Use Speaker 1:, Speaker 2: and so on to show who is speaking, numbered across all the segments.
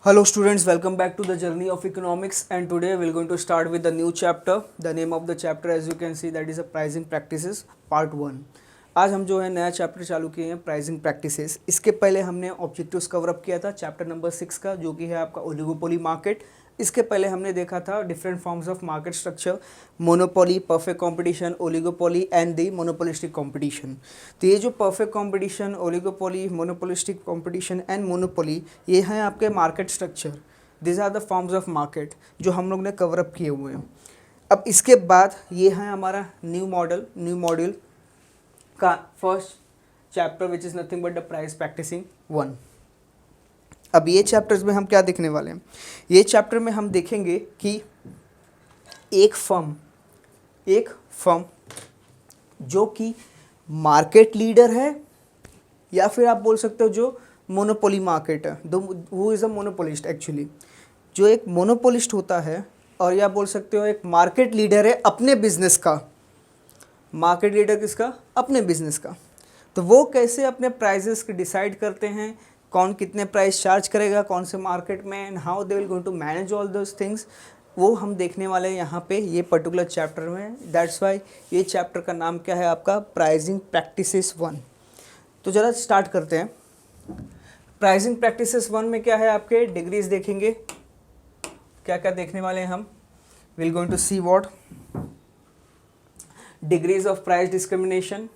Speaker 1: Hello students, welcome back to the journey of economics, and today we're going to start with the new chapter. The name of the chapter, as you can see, that is a pricing practices part 1. आज हम जो है नया chapter चालू किए हैं pricing practices. इसके पहले हमने ऑब्जेक्टिव्स कवर अप किया था चैप्टर नंबर 6 का, जो कि है आपका ओलिगोपोली मार्केट। इसके पहले हमने देखा था different forms of market structure, monopoly, perfect competition, oligopoly and the monopolistic competition. तो ये जो perfect competition, oligopoly, monopolistic competition and monopoly, ये हैं आपके market structure. This are the forms of market जो हम लोग ने कवर अप किए हुए हैं। अब इसके बाद ये है हमारा न्यू मॉड्यूल का first chapter, which is nothing but the price practicing 1। अब ये चैप्टर्स में हम क्या देखने वाले हैं? ये चैप्टर में हम देखेंगे कि एक फर्म जो कि मार्केट लीडर है, या फिर आप बोल सकते हो जो मोनोपोली मार्केट है, who is a monopolist actually, जो एक मोनोपोलिस्ट होता है, और या बोल सकते हो एक मार्केट लीडर है अपने बिजनेस का। मार्केट लीडर किसका? अपने बिजनेस का। तो वो कैसे अपने प्राइजेस डिसाइड करते हैं, कौन कितने प्राइस चार्ज करेगा कौन से मार्केट में, and how they will going to manage all those things, वो हम देखने वाले हैं यहाँ पे ये पर्टिकुलर चैप्टर में। दैट्स वाई ये चैप्टर का नाम क्या है आपका? Pricing practices 1। तो ज़रा स्टार्ट करते हैं। प्राइसिंग प्रैक्टिसेस 1 में क्या है आपके? डिग्रीज देखेंगे। क्या क्या देखने वाले हैं हम? Will going to see what degrees of price discrimination,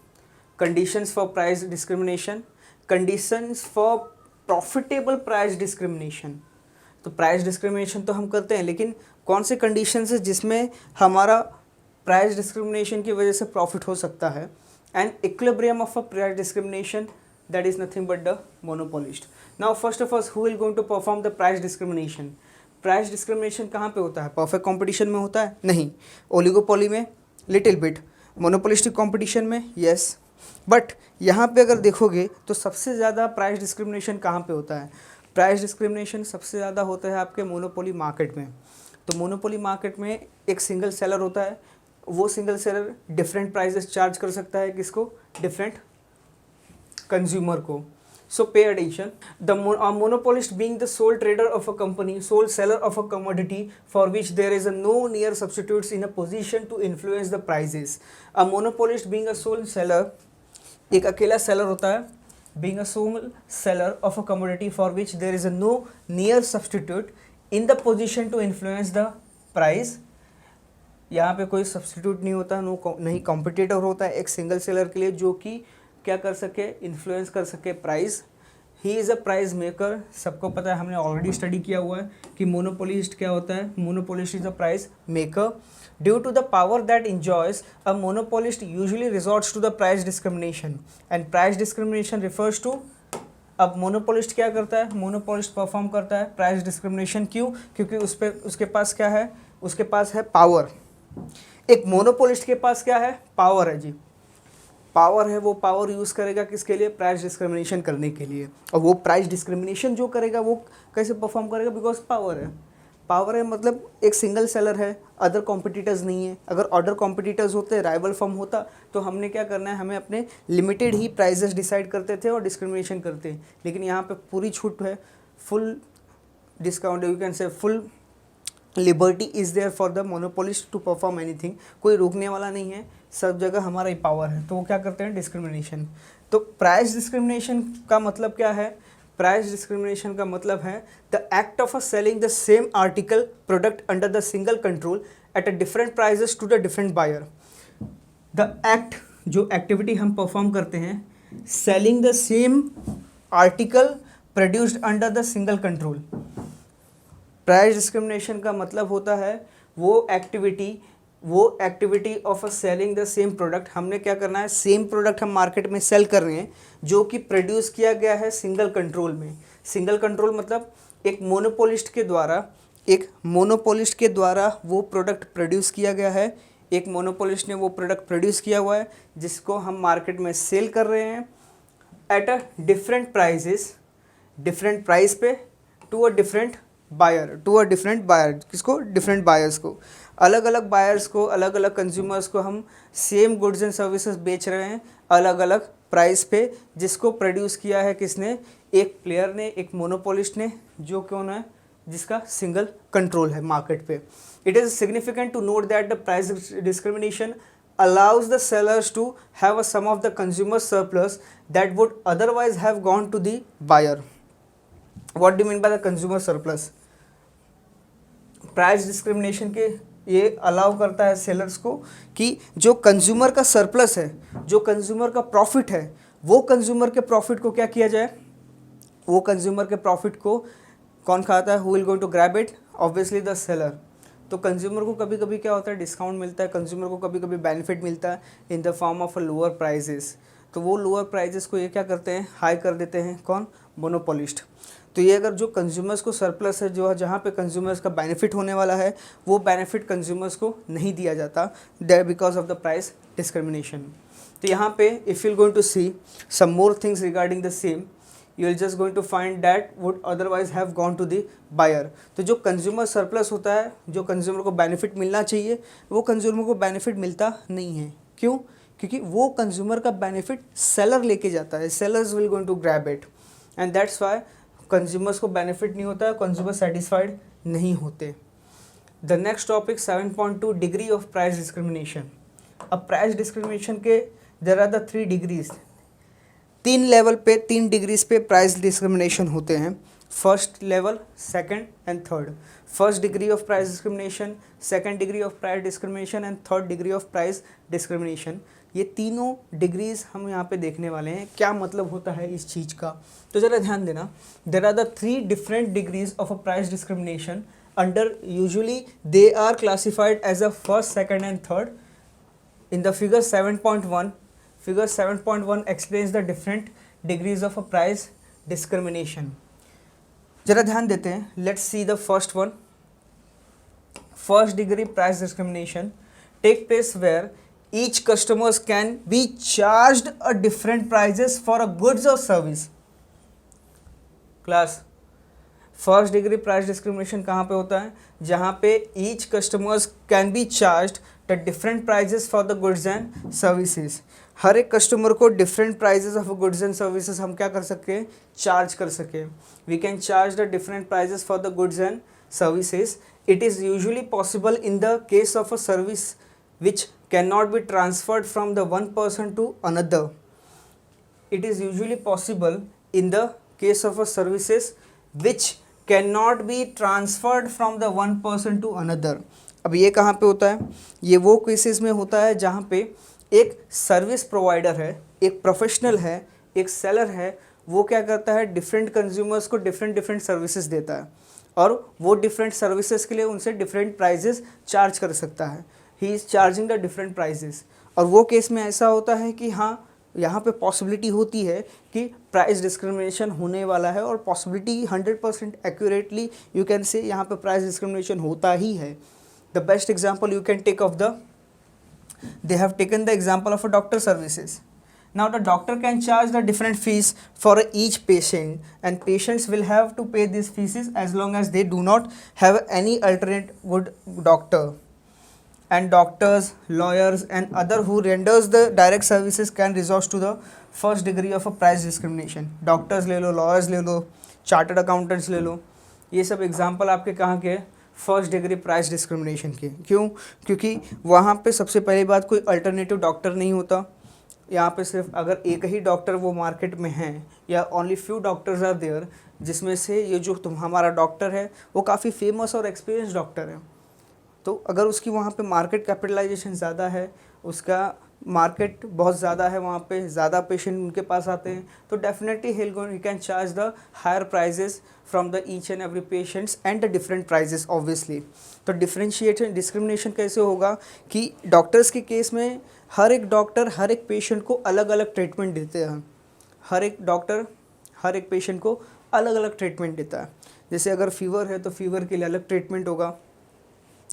Speaker 1: conditions for price discrimination, conditions for profitable price discrimination. तो प्राइस डिस्क्रिमिनेशन तो हम करते हैं, लेकिन कौन से कंडीशंस है जिसमें हमारा प्राइस डिस्क्रिमिनेशन की वजह से प्रॉफिट हो सकता है, and equilibrium of a price discrimination, that is nothing but the monopolist. Now first of all, who will going to perform the price discrimination? Price discrimination कहाँ पे होता है? परफेक्ट कंपटीशन में होता है? नहीं। ओलिगोपोली में लिटिल बिट, मोनोपोलिस्टिक कंपटीशन में यस। बट यहाँ पे अगर देखोगे तो सबसे ज़्यादा प्राइस डिस्क्रिमिनेशन कहाँ पे होता है? प्राइस डिस्क्रिमिनेशन सबसे ज़्यादा होता है आपके मोनोपोली मार्केट में। तो मोनोपोली मार्केट में एक सिंगल सेलर होता है, वो single seller different prices charge कर सकता है किसको? डिफरेंट कंज्यूमर को। So pay attention. The monopolist being the sole trader of a company, sole seller of a commodity for which there is no near substitutes in a position to influence the prices. A monopolist being a sole seller, एक अकेला seller होता है, being a sole seller of a commodity for which there is no near substitute in the position to influence the price. यहाँ पे कोई substitute नहीं होता, नहीं कॉम्पिटिटर होता है एक सिंगल सेलर के लिए जो कि क्या कर सके? इन्फ्लुएंस कर सके price. He is a price maker. सबको पता है, हमने ऑलरेडी स्टडी किया हुआ है कि मोनोपोलिस्ट क्या होता है। Monopolist is a price maker. Due to the power that enjoys, a monopolist usually resorts to the price discrimination, and price discrimination refers to. अब मोनोपोलिस्ट क्या करता है? मोनोपोलिस्ट परफॉर्म करता है प्राइस डिस्क्रिमिनेशन। क्यों? क्योंकि उसके पास क्या है? उसके पास है पावर। एक मोनोपोलिस्ट के पास क्या है? पावर है जी। पावर है, वो पावर यूज़ करेगा किसके लिए? प्राइस डिस्क्रिमिनेशन करने के लिए। और वो प्राइस डिस्क्रिमिनेशन जो करेगा वो कैसे परफॉर्म करेगा? बिकॉज पावर है। पावर है मतलब एक सिंगल सेलर है, अदर कॉम्पिटिटर्स नहीं है। अगर अदर कॉम्पिटिटर्स होते, राइवल फर्म होता, तो हमने क्या करना है? हमें अपने लिमिटेड ही प्राइजेस डिसाइड करते थे और डिस्क्रिमिनेशन करते। लेकिन यहाँ पे पूरी छूट है, full discount, you can say full liberty is there for the monopolist to perform anything. कोई रोकने वाला नहीं है, सब जगह हमारा ही पावर है। तो वो क्या करते हैं? डिस्क्रिमिनेशन। तो प्राइस डिस्क्रिमिनेशन का मतलब क्या है? प्राइस डिस्क्रिमिनेशन का मतलब है the act of selling the same article product under the single control at a different prices to the different buyer. The act, जो एक्टिविटी हम परफॉर्म करते हैं, selling the same article produced under the single control. Price discrimination का मतलब होता है वो activity of a selling the same product. हमने क्या करना है? सेम प्रोडक्ट हम मार्केट में सेल कर रहे हैं जो कि प्रोड्यूस किया गया है सिंगल कंट्रोल में। सिंगल कंट्रोल मतलब एक मोनोपोलिस्ट के द्वारा वो प्रोडक्ट प्रोड्यूस किया गया है। एक मोनोपोलिस्ट ने वो प्रोडक्ट प्रोड्यूस किया हुआ है जिसको हम मार्केट में सेल कर रहे हैं एट अ डिफरेंट प्राइस पे टू अ डिफरेंट बायर। किसको? डिफरेंट बायर्स को। अलग अलग बायर्स को, अलग अलग कंज्यूमर्स को हम सेम गुड्स एंड सर्विसेज बेच रहे हैं अलग अलग प्राइस पे, जिसको प्रोड्यूस किया है किसने? एक प्लेयर ने, एक मोनोपोलिस्ट ने, जो कौन है? जिसका सिंगल कंट्रोल है मार्केट पे. It is significant to note that the price discrimination allows the sellers to have a sum of the consumer surplus that would otherwise have gone to the buyer. What do you mean by the consumer surplus? Price discrimination के ये allow करता है sellers को कि जो consumer का surplus है, जो कंज्यूमर का प्रॉफिट है, वो कंज्यूमर के प्रॉफिट को क्या किया जाए, वो कंज्यूमर के प्रॉफिट को कौन खाता है, who will going to grab it, obviously the seller. तो कंज्यूमर को कभी कभी क्या होता है, डिस्काउंट मिलता है, कंज्यूमर को कभी कभी बेनिफिट मिलता है in the form of a lower prices. तो वो लोअर प्राइजेस को ये क्या करते हैं, हाई कर देते हैं. कौन, मोनोपोलिस्ट. तो ये अगर जो कंज्यूमर्स को सरप्लस है, जो जहाँ पे कंज्यूमर्स का बेनिफिट होने वाला है, वो बेनिफिट कंज्यूमर्स को नहीं दिया जाता, that because of the price discrimination. तो यहाँ पे if you going to see some more things regarding the same, you will just going to find that would otherwise have gone to the buyer. तो जो consumer surplus होता है, जो consumer को benefit मिलना चाहिए, वो कंज्यूमर को बेनिफिट मिलता नहीं है. क्यों? क्योंकि वो कंज्यूमर का बेनिफिट सेलर लेके जाता है. Sellers will going to grab it and that's why consumers को बेनिफिट नहीं होता है, कंज्यूमर सेटिस्फाइड नहीं होते. The next topic 7.2 degree of price discrimination. अब प्राइस डिस्क्रिमिनेशन के there are the 3 degrees. 3 level पे, 3 डिग्रीज पे प्राइस डिस्क्रिमिनेशन होते हैं. First level, second and third. First degree of price discrimination, second degree of price discrimination and third degree of price discrimination. ये तीनों degrees हम यहाँ पे देखने वाले हैं. क्या मतलब होता है इस चीज़ का, तो ज़रा ध्यान देना. There are the 3 different degrees of a price discrimination. Under usually they are classified as a first, second and third. In the figure 7.1, Figure 7.1 explains the different degrees of a price discrimination. जरा ध्यान देते हैं. Let's see the first one. First degree price discrimination take place where each customers can be charged a different prices for a goods or service. Class, first degree price discrimination कहाँ पे होता है, जहाँ पे each customers can be charged the different prices for the goods and services. हर एक customer को different prices of goods and services हम क्या कर सके, चार्ज कर सके. We can charge the different prices for the goods and services. It is usually possible in the case of a service which can not be transferred from the one person to another. It is usually possible in the case of a services which can not be transferred from the one person to another. अब ये कहाँ पे होता है, ये वो cases में होता है जहाँ पे एक सर्विस प्रोवाइडर है, एक प्रोफेशनल है, एक सेलर है, वो क्या करता है, डिफरेंट कंज्यूमर्स को डिफरेंट सर्विसेज देता है और वो डिफरेंट सर्विसेज के लिए उनसे डिफरेंट प्राइजेस चार्ज कर सकता है. He is charging the different prices. और वो केस में ऐसा होता है कि हाँ, यहाँ पे पॉसिबिलिटी होती है कि प्राइस डिस्क्रिमिनेशन होने वाला है और पॉसिबिलिटी 100% एक्यूरेटली यू कैन से यहाँ पे प्राइस डिस्क्रिमिनेशन होता ही है. The best example you can take of the, they have taken the example of a doctor services. Now the doctor can charge the different fees for each patient and patients will have to pay these fees as long as they do not have any alternate good doctor. And doctors, lawyers and other who renders the direct services can resort to the first degree of a price discrimination. Doctors ले लो, lawyers ले लो, chartered accountants ले लो, ये सब example आपके कहाँ के, first degree price discrimination के. क्यों? क्योंकि वहाँ पे सबसे पहली बात कोई अल्टरनेटिव डॉक्टर नहीं होता. यहाँ पे सिर्फ अगर एक ही डॉक्टर वो मार्केट में हैं या only few doctors are there, जिसमें से ये जो हमारा डॉक्टर है वो काफ़ी फेमस और एक्सपीरियंस डॉक्टर है. तो अगर उसकी वहाँ पे मार्केट कैपिटलाइजेशन ज़्यादा है, उसका मार्केट बहुत ज़्यादा है, वहाँ पे ज़्यादा पेशेंट उनके पास आते हैं, तो definitely he can charge the higher prices from the each and every patients and the different prices obviously. तो डिफरेंशिएशन डिस्क्रिमिनेशन कैसे होगा कि डॉक्टर्स के केस में हर एक डॉक्टर हर एक पेशेंट को अलग अलग ट्रीटमेंट देते हैं. हर एक डॉक्टर हर एक पेशेंट को अलग अलग ट्रीटमेंट देता है. जैसे अगर फीवर है तो फीवर के लिए अलग ट्रीटमेंट होगा.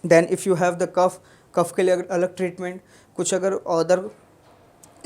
Speaker 1: Then if you have the cough, cough के लिए अलग ट्रीटमेंट. कुछ अगर अदर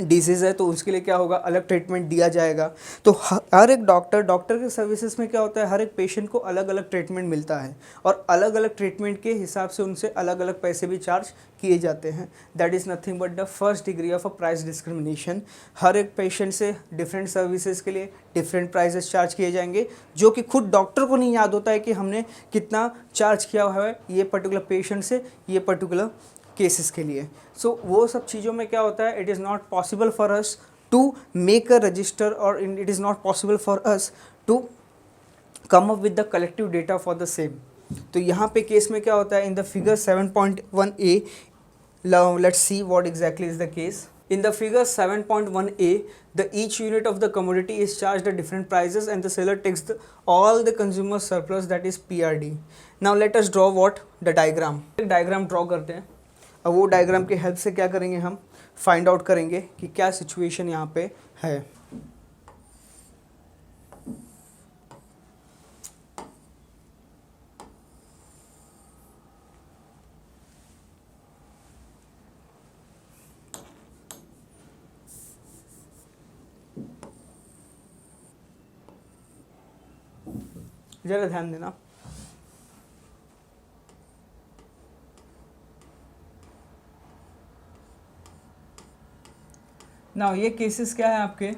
Speaker 1: डिजीज़ है तो उसके लिए क्या होगा, अलग ट्रीटमेंट दिया जाएगा। तो हर एक डॉक्टर के सर्विसेज में क्या होता है, हर एक पेशेंट को अलग अलग ट्रीटमेंट मिलता है और अलग अलग ट्रीटमेंट के हिसाब से उनसे अलग अलग पैसे भी चार्ज किए जाते हैं। That is nothing but the first degree of a price discrimination. हर एक पेशेंट से डिफरेंट सर्विसेज के लिए डिफरेंट प्राइजेस चार्ज किए जाएंगे, जो कि खुद डॉक्टर को नहीं याद होता है कि हमने कितना चार्ज किया हुआ है ये पर्टिकुलर पेशेंट से ये पर्टिकुलर केसेस के लिए। सो वो सब चीज़ों में क्या होता है, it is not possible for us to make a register और it is not possible for us to come up with the collective data for the same. तो यहाँ पे केस में क्या होता है, in the figure 7.1a, let's see what exactly is the case. In the figure 7.1a, the each unit of the commodity is charged at different prices and the seller takes all the consumer surplus, that is PRD. Now let us draw what the diagram. एक diagram draw करते हैं। अब वो diagram की help से क्या करेंगे, हम फाइंड आउट करेंगे कि क्या सिचुएशन यहाँ पे है। जरा ध्यान देना। नाउ ये केसेस क्या है आपके,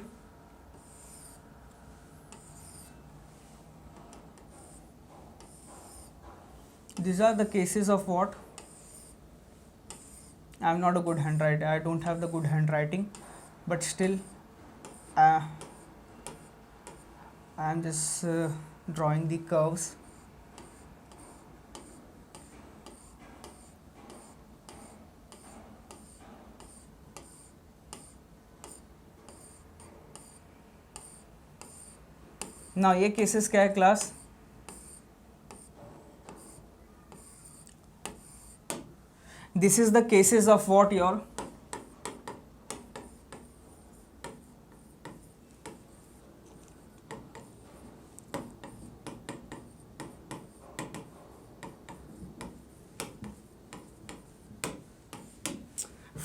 Speaker 1: these are the cases of what, I am not a good handwriter, I don't have the good handwriting, but still I am just drawing the curves. Now ये केसेस क्या है class, this is the cases of what, your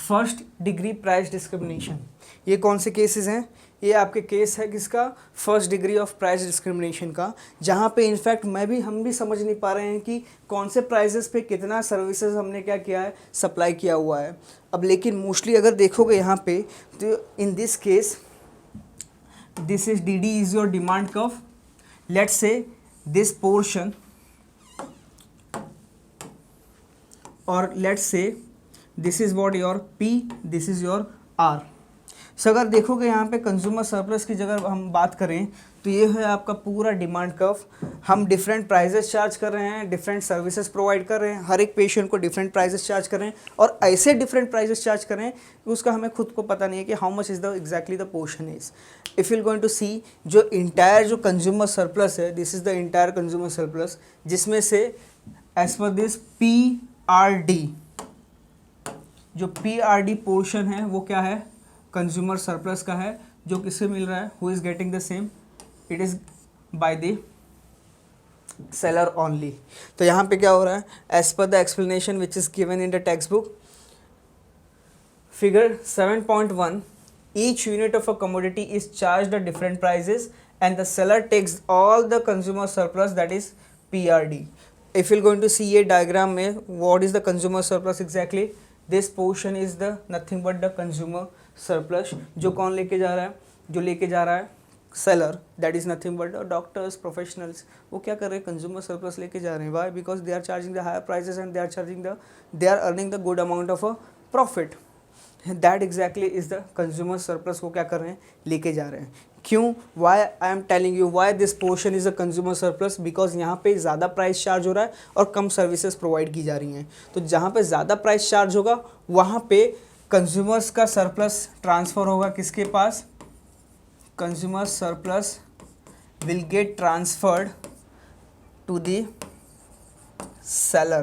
Speaker 1: first degree price discrimination. ये कौन से cases हैं, ये आपके case है किसका, first degree of price discrimination का, जहाँ पे इनफैक्ट हम भी समझ नहीं पा रहे हैं कि कौन से प्राइजेस पे कितना सर्विसेज हमने क्या किया है, सप्लाई किया हुआ है। अब लेकिन मोस्टली अगर देखोगे यहाँ पे, तो in this case this is D is your demand curve. Let's say this portion और let's say this is what your P, this is your R. So अगर देखोगे यहाँ पे कंज्यूमर सरप्लस की जगह हम बात करें तो ये है आपका पूरा डिमांड कर्व। हम डिफरेंट प्राइजेस चार्ज कर रहे हैं, डिफरेंट सर्विसेज प्रोवाइड कर रहे हैं, हर एक पेशेंट को डिफरेंट प्राइजेस चार्ज कर रहे हैं और ऐसे डिफरेंट प्राइजेस चार्ज कर रहे हैं कि उसका हमें खुद को पता नहीं है कि how much is the exactly the portion is. If you going to see जो इंटायर जो कंज्यूमर सरप्लस है, this is the entire consumer surplus, जिसमें से एज पर दिस PRD, जो PRD पोर्शन है वो क्या है, कंज्यूमर सरप्लस का है, जो किससे मिल रहा है, who is getting the same, it is by the seller only. तो यहाँ पे क्या हो रहा है, as per the explanation which is given in the text book, figure 7.1, each unit of a commodity is charged at different prices and the seller takes all the consumer surplus, that is PRD. If you're going to see a diagram में, what is the consumer surplus exactly, this portion is the nothing but the consumer surplus। जो कौन लेके जा रहा है, जो लेके जा रहा है seller, that is nothing but doctors, professionals, वो क्या कर रहे हैं, कंज्यूमर सरप्लस लेके जा रहे हैं। Why, because they are charging the higher prices and they are earning the good amount of a profit. That exactly is the consumer surplus को क्या कर रहे हैं, लेके जा रहे हैं। क्यों, why I am telling you why this portion is a consumer surplus, because यहाँ पे ज़्यादा प्राइस चार्ज हो रहा है और कम सर्विसेज प्रोवाइड की जा रही हैं। तो जहाँ पे ज़्यादा प्राइस चार्ज होगा वहाँ पे कंज्यूमर्स का सरप्लस ट्रांसफ़र होगा किसके पास, consumer surplus will get transferred to the seller.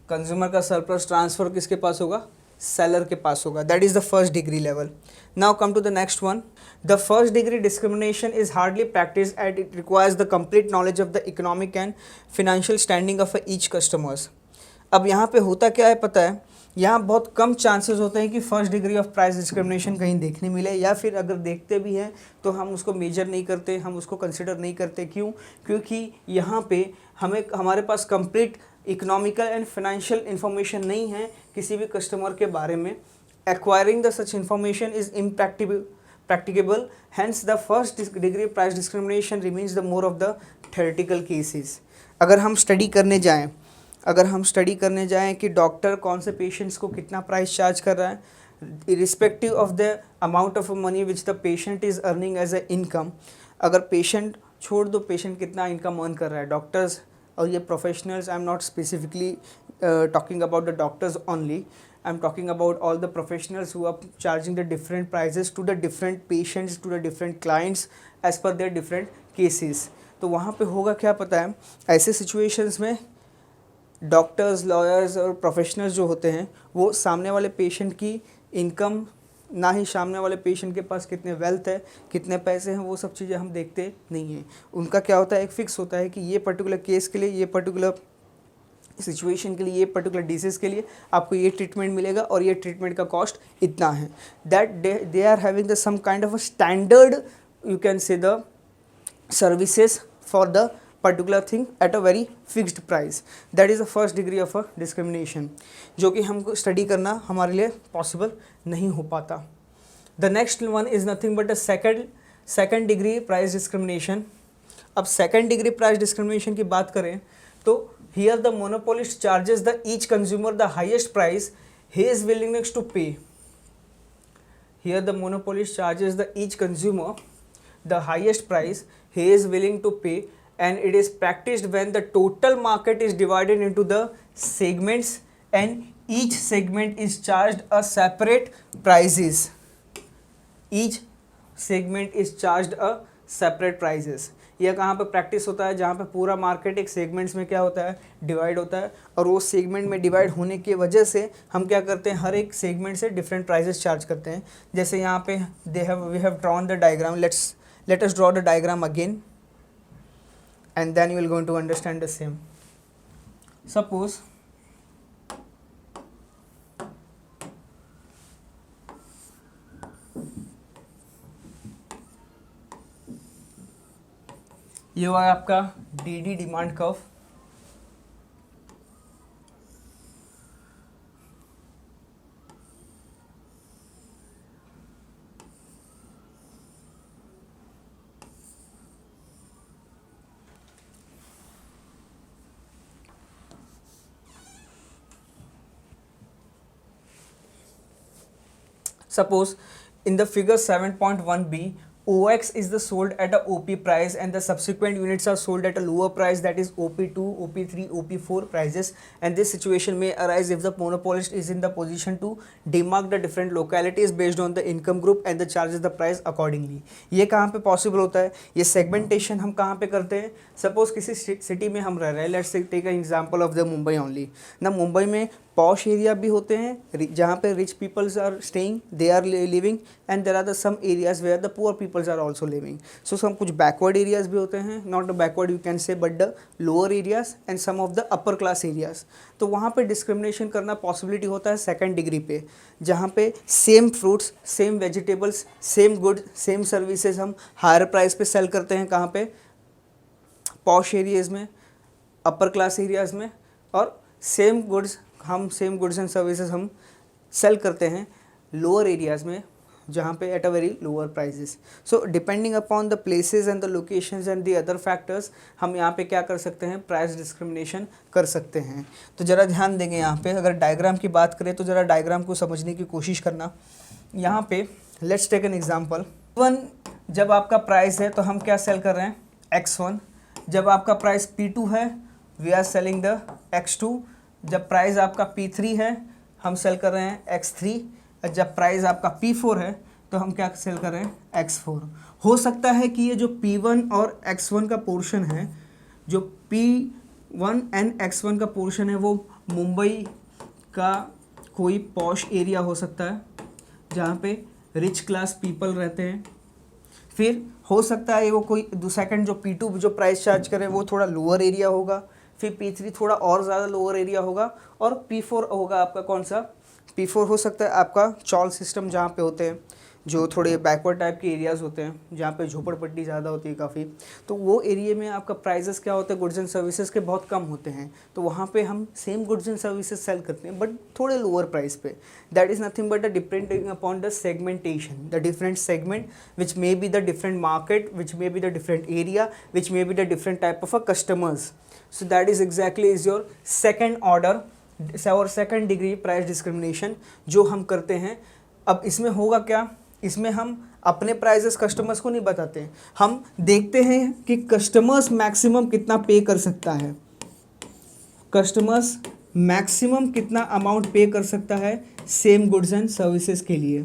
Speaker 1: Consumer का सरप्लस ट्रांसफ़र किसके पास होगा, सेलर के पास होगा। That is the first degree level. Now come to the next one. The first degree discrimination is hardly practice and it requires the complete knowledge of the economic and financial standing of each customers. अब यहाँ पे होता क्या है पता है यहाँ बहुत कम चांसेस होते हैं कि first degree of price discrimination कहीं देखने मिले, या फिर अगर देखते भी हैं तो हम उसको मेजर नहीं करते, हम उसको कंसिडर नहीं करते। क्यों? क्योंकि यहाँ पे हमारे पास complete economical and financial information नहीं है किसी भी कस्टमर के बारे में। Acquiring the such information is practicable, hence the first degree price discrimination remains the more of the theoretical cases। अगर हम स्टडी करने जाएं कि डॉक्टर कौन से पेशेंट्स को कितना प्राइस चार्ज कर रहा है, irrespective of the amount of money which the patient is earning as a income. अगर पेशेंट छोड़ दो, पेशेंट कितना इनकम अर्न कर रहा है, डॉक्टर्स और ये professionals, I am not specifically talking about the doctors only, I'm talking about all the professionals who are charging the different prices to the different patients, to the different clients as per their different cases। तो वहाँ पे होगा क्या पता है, ऐसे situations में doctors, lawyers और प्रोफेशनल्स जो होते हैं वो सामने वाले पेशेंट की इनकम, ना ही सामने वाले पेशेंट के पास कितने वेल्थ है, कितने पैसे हैं, वो सब चीज़ें हम देखते नहीं हैं। उनका क्या होता है, एक फिक्स होता है कि ये पर्टिकुलर केस के लिए, ये पर्टिकुलर सिचुएशन के लिए, ये पर्टिकुलर डिसीज़ के लिए आपको ये ट्रीटमेंट मिलेगा और ये ट्रीटमेंट का कॉस्ट इतना है। That they are having the some kind of a standard, you can say the services for the particular thing at a very fixed price. That is the first degree of a discrimination, जो कि हमको study करना हमारे लिए possible नहीं हो पाता। The next one is nothing but a second degree price discrimination. अब सेकेंड डिग्री प्राइस डिस्क्रिमिनेशन की बात करें तो here the monopolist charges the each consumer the highest price he is willingness to pay। Here the monopolist charges the each consumer the highest price he is willing to pay, and it is practiced when the total market is divided into the segments and each segment is charged a separate prices। Each segment is charged a separate prices। यह कहाँ पे practice होता है, जहाँ पे पूरा market एक segments में क्या होता है, डिवाइड होता है, और वो सेगमेंट में डिवाइड होने की वजह से हम क्या करते हैं, हर एक सेगमेंट से डिफरेंट प्राइसेस चार्ज करते हैं। जैसे यहाँ पे we have drawn the diagram, let us draw the diagram again and then you will going to understand the same. Suppose ये हुआ आपका D demand curve. Suppose in the figure 7.1b, OX is the sold at a OP price and the subsequent units are sold at a lower price, that is OP2, OP3, OP4 prices, and this situation may arise if the monopolist is in the position to demark the different localities based on the income group and the charges the price accordingly। ये कहाँ पे possible होता है, ये segmentation हम कहाँ पे करते हैं। सपोज किसी सिटी में हम रह रहे हैं, let's take an example of the Mumbai only ना। मुंबई में पॉश एरिया भी होते हैं जहाँ पे rich peoples are staying, they are living, and there are the some areas where the poor peoples are also living. So some कुछ backward areas भी होते हैं, not the backward you can say, but the lower areas and some of the upper class areas. तो वहाँ पे discrimination करना possibility होता है सेकेंड डिग्री पे, जहाँ पे same fruits, same vegetables, same good, same services हम हायर प्राइस पे सेल करते हैं। कहाँ पे? पॉश एरियाज में, अपर क्लास एरियाज में, और सेम गुड्स एंड सर्विसेज हम सेल करते हैं लोअर एरियाज में, जहाँ पे at a very lower prices. So depending upon the places and the locations and the other factors, हम यहाँ पे क्या कर सकते हैं, प्राइस डिस्क्रिमिनेशन कर सकते हैं। तो ज़रा ध्यान देंगे यहाँ पे, अगर डायग्राम की बात करें तो ज़रा डायग्राम को समझने की कोशिश करना। यहाँ पे let's take an example. P1 जब आपका प्राइस है तो हम क्या सेल कर रहे हैं, X1। जब आपका प्राइस P2 है, we are selling the X2। जब प्राइस आपका P3 है, हम सेल कर रहे हैं X3। जब प्राइस आपका P4 है तो हम क्या सेल कर रहे हैं, X4। हो सकता है कि ये जो P1 और X1 का पोर्शन है, जो P1 एंड X1 का पोर्शन है, वो मुंबई का कोई पॉश एरिया हो सकता है जहाँ पे रिच क्लास पीपल रहते हैं। फिर हो सकता है वो कोई सेकंड जो P2 जो प्राइस चार्ज करे वो थोड़ा लोअर एरिया होगा, फिर P3 थोड़ा और ज़्यादा लोअर एरिया होगा, और P4 होगा आपका कौन सा, P4 हो सकता है आपका चॉल सिस्टम, जहाँ पे होते हैं जो थोड़े बैकवर्ड टाइप के एरियाज़ होते हैं, जहाँ पे झोपड़पट्टी ज़्यादा होती है काफ़ी, तो वो एरिया में आपका प्राइजेस क्या होते हैं, गुड्स एंड सर्विसेज के बहुत कम होते हैं, तो वहाँ पे हम same goods and services sell करते हैं बट थोड़े लोअर प्राइस पे. That is nothing but depending upon the segmentation, the different segment which may be the different market, which may be the different area, which may be the different type of a customers. So that is exactly is your second order और second degree price discrimination जो हम करते हैं. अब इसमें होगा क्या, इसमें हम अपने प्राइजेस कस्टमर्स को नहीं बताते हैं, हम देखते हैं कि कस्टमर्स मैक्सिमम कितना पे कर सकता है, कस्टमर्स मैक्सिमम कितना अमाउंट पे कर सकता है सेम गुड्स एंड सर्विसेज के लिए.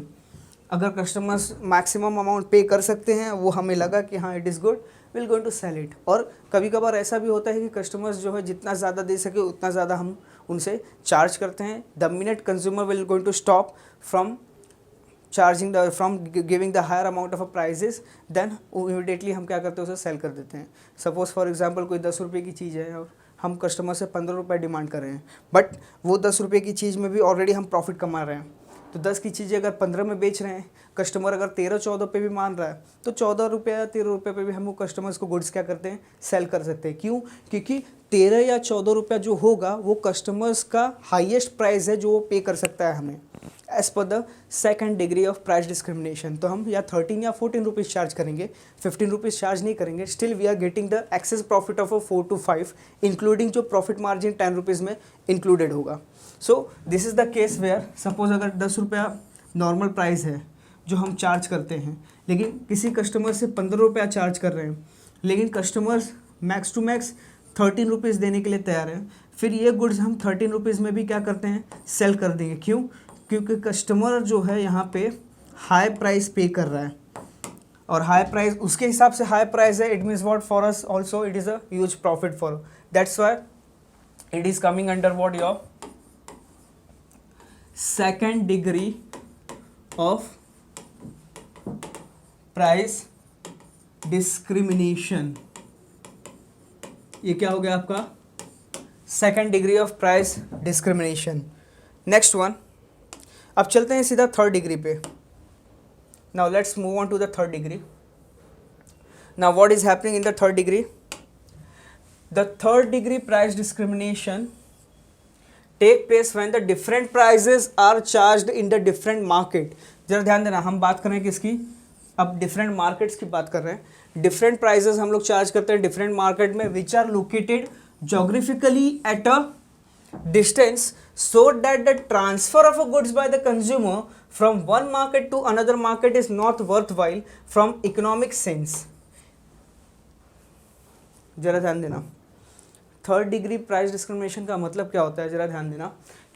Speaker 1: अगर कस्टमर्स मैक्सिमम अमाउंट पे कर सकते हैं, वो हमें लगा कि हाँ it is good, will going to sell it. और कभी कभार ऐसा भी होता है कि कस्टमर्स जो है जितना ज़्यादा दे सके उतना ज़्यादा हम उनसे चार्ज करते हैं. The minute consumer will going to stop from charging from giving the higher amount of prices, then immediately हम क्या करते हैं, उसे सेल कर देते हैं. सपोज फॉर एग्जांपल कोई 10 रुपये की चीज़ है और हम कस्टमर से 15 रुपये डिमांड कर रहे हैं, बट वो 10 रुपये की चीज़ में भी ऑलरेडी हम प्रॉफिट कमा रहे हैं. तो 10 की चीज़ें अगर 15 में बेच रहे हैं, कस्टमर अगर 13-14 पे भी मान रहा है, तो 14 रुपये या 13 रुपये पे भी हम वो कस्टमर्स को गुड्स क्या करते हैं, सेल कर सकते हैं. क्यों? क्योंकि 13 या 14 रुपया जो होगा वो कस्टमर्स का हाईएस्ट प्राइस है जो वो पे कर सकता है हमें as per the second degree of price discrimination. तो हम या 13 या 14 रुपीज़ चार्ज करेंगे, 15 रुपीज़ चार्ज नहीं करेंगे. Still we are getting the excess profit of 4 to 5, including जो प्रॉफिट मार्जिन 10 रुपीज़ में इंक्लूडेड होगा. So this is the case where suppose अगर 10 रुपया नॉर्मल प्राइस है जो हम चार्ज करते हैं, लेकिन किसी कस्टमर से 15 रुपया चार्ज कर रहे हैं, लेकिन customers max to max 13 rupees देने के लिए तैयार हैं, फिर ये गुड्स हम 13 रुपीज़ में भी क्या करते हैं, सेल कर देंगे. क्यों? क्योंकि कस्टमर जो है यहाँ पे हाई प्राइस पे कर रहा है, और हाई प्राइस उसके हिसाब से हाई प्राइस है. It means what for us also it is a huge profit for. That's why it is coming under what your second degree of price discrimination. ये क्या हो गया आपका second degree of price discrimination. Next one, अब चलते हैं सीधा third degree पे. Now let's move on to the third degree. Now what is happening in the third degree? The third degree price discrimination take place when the different prices are charged in the different market. जरा ध्यान देना, हम बात कर रहे हैं किसकी, अब डिफरेंट मार्केट्स की बात कर रहे हैं. डिफरेंट प्राइजेस हम लोग चार्ज करते हैं डिफरेंट मार्केट में which are located geographically at a distance so that the transfer of a goods by the consumer from one market to another market is not worthwhile from economic sense. जरा ध्यान देना, third degree price discrimination का मतलब क्या होता है, जरा ध्यान देना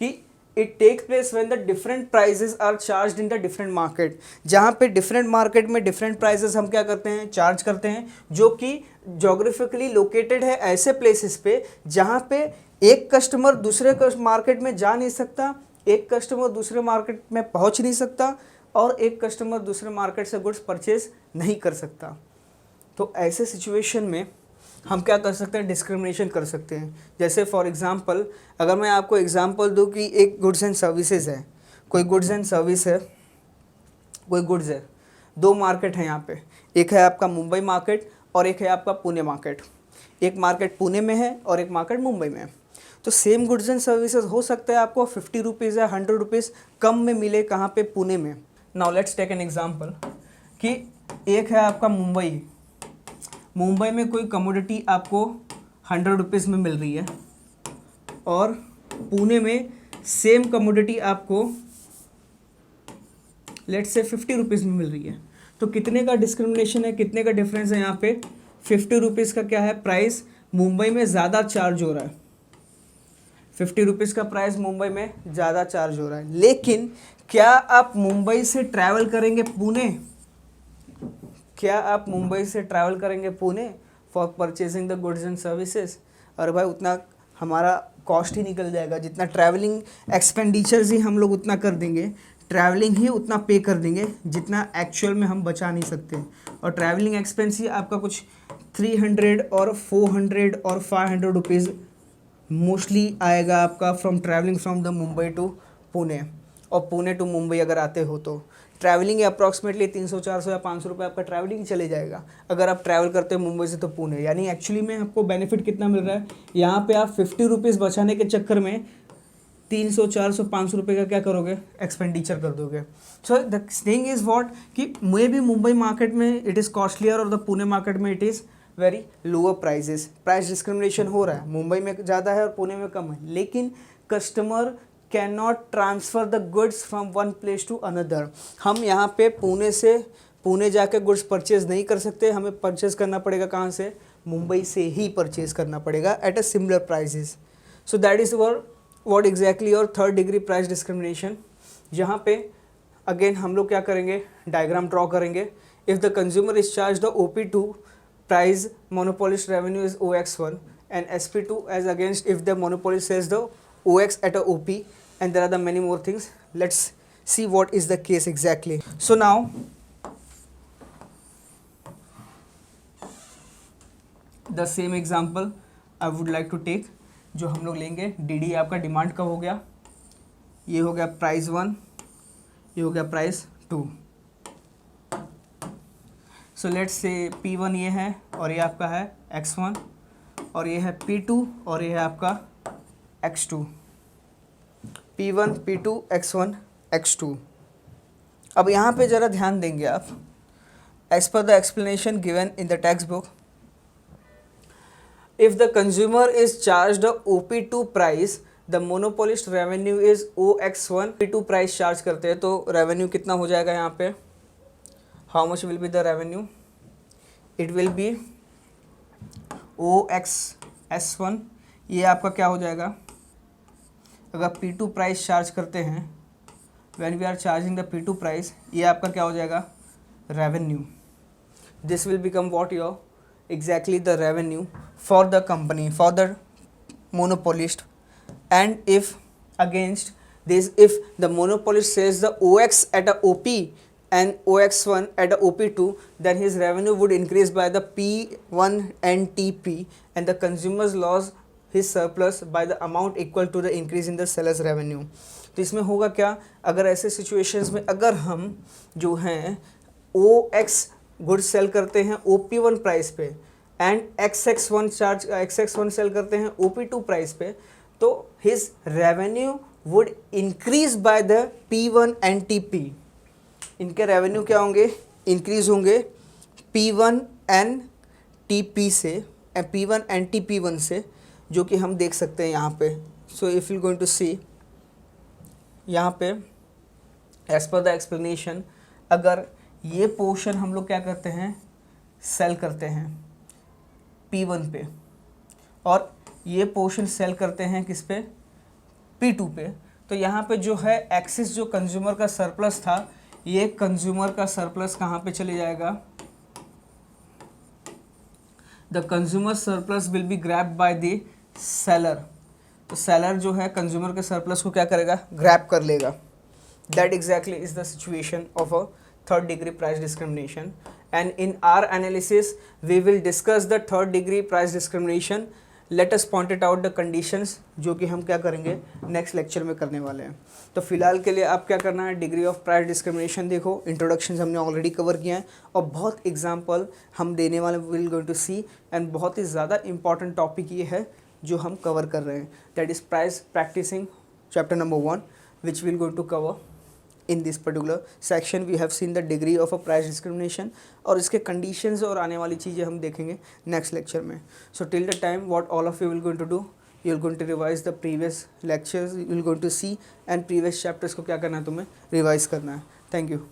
Speaker 1: कि it takes place when the different prices are charged in the different market. जहाँ पे डिफरेंट मार्केट में डिफरेंट प्राइजेस हम क्या करते हैं, चार्ज करते हैं, जो कि जोग्राफिकली लोकेटेड है ऐसे प्लेसेस पे जहाँ पे एक कस्टमर दूसरे मार्केट में जा नहीं सकता, एक कस्टमर दूसरे मार्केट में पहुंच नहीं सकता, और एक कस्टमर दूसरे मार्केट से गुड्स परचेज नहीं कर सकता. तो ऐसे सिचुएशन में हम क्या कर सकते हैं, डिस्क्रिमिनेशन कर सकते हैं. जैसे फॉर एग्जांपल अगर मैं आपको एग्जांपल दूं कि एक गुड्स एंड सर्विसेज है, कोई गुड्स एंड सर्विस है, कोई गुड्स है, दो मार्केट है यहाँ पे, एक है आपका मुंबई मार्केट और एक है आपका पुणे मार्केट. एक मार्केट पुणे में है और एक मार्केट मुंबई में है. तो सेम गुड्स एंड सर्विसेज हो सकता है आपको 50 रुपीज़ या 100 रुपीज़ कम में मिले, कहाँ पे, पुणे में. Now let's take an example कि एक है आपका मुंबई, मुंबई में कोई कमोडिटी आपको 100 रुपीज़ में मिल रही है और पुणे में सेम कमोडिटी आपको लेट्स से 50 रुपीज़ में मिल रही है. तो कितने का डिस्क्रिमिनेशन है, कितने का डिफरेंस है यहाँ पे, 50 रुपीज़ का क्या है प्राइस, मुंबई में ज़्यादा चार्ज हो रहा है. 50 रुपीज़ का प्राइस मुंबई में ज़्यादा चार्ज हो रहा है. लेकिन क्या आप मुंबई से ट्रैवल करेंगे पुणे, क्या आप मुंबई से ट्रैवल करेंगे Pune for purchasing the goods and services? अरे भाई उतना हमारा कॉस्ट ही निकल जाएगा, जितना ट्रैवलिंग एक्सपेंडिचर्स ही हम लोग उतना कर देंगे, ट्रैवलिंग ही उतना पे कर देंगे जितना एक्चुअल में हम बचा नहीं सकते. और ट्रैवलिंग एक्सपेंस ही आपका कुछ 300 और 400 और 500 रुपीज़ मोस्टली आएगा आपका from travelling from the Mumbai to Pune. और पुणे टू मुंबई अगर आते हो तो ट्रैवलिंग अप्रॉक्सीमेटली 300 400 या 500 रुपये आपका ट्रैवलिंग चले जाएगा अगर आप ट्रैवल करते हो मुंबई से तो पुणे। यानी एक्चुअली में आपको बेनिफिट कितना मिल रहा है यहाँ पे, आप 50 रुपीज़ बचाने के चक्कर में 300 400 500 रुपये का क्या करोगे, एक्सपेंडिचर कर दोगे। So the thing is what कि मे भी मुंबई मार्केट में इट इज़ कॉस्टलियर और द पुणे मार्केट में it is very lower prices. Price discrimination हो रहा है, मुंबई में ज़्यादा है और पुणे में कम है, लेकिन customer can not transfer the goods from one place to another. हम यहाँ पे पुणे से पुणे जाके गुड्स परचेज नहीं कर सकते, हमें परचेज करना पड़ेगा कहाँ से, मुंबई से ही परचेज करना पड़ेगा at a similar prices. So that is what exactly और थर्ड डिग्री प्राइस डिस्क्रिमिनेशन। जहाँ पे अगेन हम लोग क्या करेंगे, डायग्राम ड्रॉ करेंगे। If the consumer is charge the OP2 price, monopolist revenue is OX1 and SP2 as against if the monopolist sells the OX at a OP, and there are the many more things. Let's see what is the case exactly. So now the same example I would like to take, जो हम लोग लेंगे DD आपका demand का हो गया, ये हो गया प्राइस 1, ये हो गया price 2। So let's say P1 ये है और ये आपका है X1 और ये है P2 और ये है आपका X2। P1 P2 X1 X2। अब यहाँ पे ज़रा ध्यान देंगे आप, as per the explanation given in the text book, if the consumer is charge the OP2 price, the monopolist revenue is OX1। P2 price charge करते हैं तो रेवेन्यू कितना हो जाएगा यहाँ पे, how much will be the revenue? It will be OXS1। ये आपका क्या हो जाएगा, अगर P2 प्राइस चार्ज करते हैं, when we are charging the P2 price, ये आपका क्या हो जाएगा, revenue। This will become what your exactly the revenue for the company, for the monopolist। And if against this, if the monopolist sells the OX at a OP and OX1 at a OP2, then his revenue would increase by the P1 and TP, and the consumers lost his surplus by the amount equal to the increase in the seller's revenue। तो इसमें होगा क्या, अगर ऐसे situations में अगर हम जो हैं OX गुड सेल करते हैं OP1 प्राइस पे एंड XX1 सेल करते हैं OP2 प्राइस पे, तो his revenue would increase by the P1 and TP। इनके रेवेन्यू क्या होंगे, इंक्रीज होंगे P1 and TP से, P1 and TP1 से, जो कि हम देख सकते हैं यहाँ पे। So if you going to see यहाँ पे एज पर द एक्सप्लेनेशन, अगर ये पोर्शन हम लोग क्या करते हैं, सेल करते हैं P1 पे और ये पोर्शन सेल करते हैं किस पे, P2 पे, तो यहाँ पे जो है एक्सिस जो कंज्यूमर का सरप्लस था, ये कंज्यूमर का सरप्लस कहाँ पे चले जाएगा, the consumer surplus will be grab bye the seller. तो सेलर जो है कंज्यूमर के सरप्लस को क्या करेगा, ग्रैब कर लेगा। That exactly is the situation of a third degree price discrimination, and in our analysis we will discuss the third degree price discrimination. Let us pointed out the conditions, जो कि हम क्या करेंगे नेक्स्ट लेक्चर में करने वाले हैं। तो फिलहाल के लिए आप क्या करना है, डिग्री ऑफ प्राइस डिस्क्रिमिनेशन देखो, इंट्रोडक्शन हमने ऑलरेडी कवर किया है और बहुत एग्जांपल हम देने वाले will going to see, and बहुत ही ज़्यादा इंपॉर्टेंट टॉपिक ये है जो हम कवर कर रहे हैं, that is price practising chapter number 1, which will going to cover in this particular section। we have seen the degree of a price discrimination और इसके conditions और आने वाली चीज़ें हम देखेंगे next lecture में। so till the time what all of you will going to do, you will going to revise the previous lectures, you will going to see and previous chapters को क्या करना है तुम्हें revise करना है। thank you।